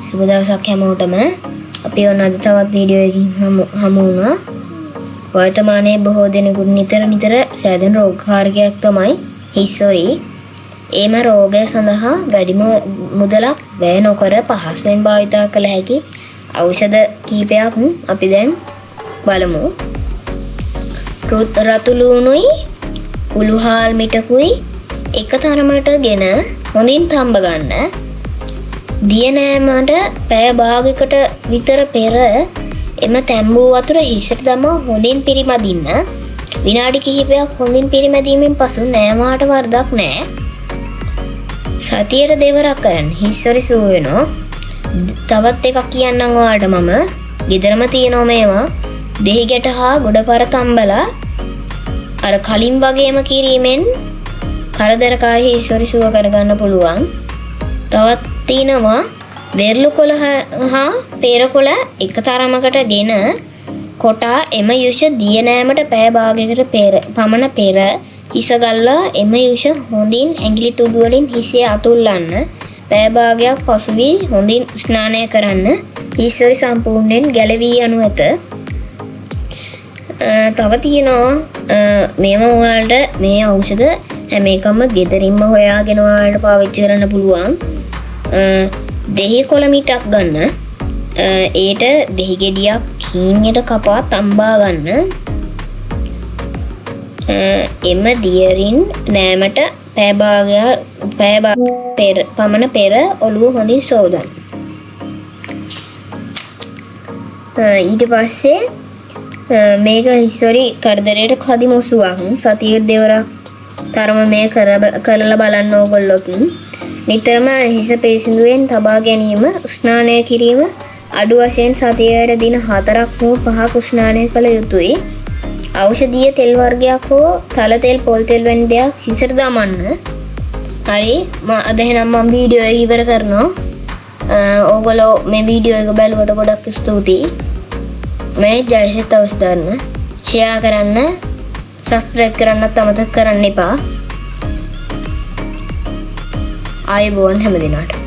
සුබ දවසක් හැමෝටම. අපි ඔන්න අද තවත් වීඩියෝ එකකින් හමු වුණා. වර්තමානයේ බොහෝ දෙනෙකුට නිතර සෑදෙන රෝගකාරකයක් තමයි හිස්සොරි. එම රෝගය සඳහා වැඩි මුදලක් වැය නොකර පහසුවෙන් භාවිතා කළ හැකි ඖෂධ කීපයක් අපි දැන් බලමු. රතු ලුණුයි උළුහාල් මිටකුයි එක තරමටගෙන හොඳින් තඹ ගන්න. දිය නෑමට පැය භාගයකට විතර පෙර එම තැඹූ වතුර හිසට දමා හොඳින් පිරිමදින්න. විනාඩි කිහිපයක් හොඳින් පිරිමැදීමෙන් පසු නෑමාට වරදක් නෑ. සතියට දෙවරක් කරන්න හිස්සොරි සුව වෙනවා. තවත් එකක් කියන්නම් ඔයාලට මම. ගෙදරම තියෙනවා මේවා. දෙහි ගැට හා ගොඩපර තම්බලා අර කලින් වගේම කිරීමෙන් කරදරකාරී හිස්සොරි සුව කරගන්න පුළුවන්. තවත් තියෙනවා වෙරළු කොළ හා පෙර කොළ එක තරමකටගෙන කොටා එම යුෂ දිය නෑමට පැය භාගයකට පමණ පෙර හිස ගල්ලා එම යුෂ හොඳින් ඇඟිලි තුඩු වලින් හිසේ අතුල්ලන්න. පැය භාගයක් පසු වී හොඳින් ස්නානය කරන්න. හිස්සොරි සම්පූර්ණයෙන් ගැලවී යනු ඇත. තව තියෙනවා මේව ඔයාලට මේ ඖෂධ හැම එකම ගෙදරින්ම හොයාගෙන ඔයාලට පාවිච්චි කරන්න පුළුවන්. දෙහි කොළ මිටක් ගන්න. ඒට දෙහි ගෙඩියක් කීනියට කපා තම්බා ගන්න. එම දියරින් නෑමට පැය පමණ පෙර ඔළුව හොඳින් සෝදන්න. ඊට පස්සේ මේක හිස්සොරි කරදරයට කදිමුසුවක්. සතියට දෙවරක් තරම මේ කරලා බලන්න ඕගොල්ලොත්. නිතරම හිස පේසිඳුවෙන් තබා ගැනීම ස්නානය කිරීම අඩු වශයෙන් සතියට දින 4ක් හෝ 5ක් ස්නානය කළ යුතුයි. ඖෂධීය තෙල් වර්ගයක් හෝ තල තෙල් පොල් තෙල් වැනි දෙයක් හිසට දමන්න. හරි, අද එහෙනම් මම වීඩියෝ එක ඉවර කරනවා. ඕගොල්ලෝ මේ වීඩියෝ එක බලුවට ගොඩක් ස්තුතියි. මේ ජයසිත අවස්ථාරන ෂෙයා කරන්න, සබ්ස්ක්‍රයිබ් කරන්නත් අමතක කරන්න එපා. ආයුබෝවන් හැම දිනකට.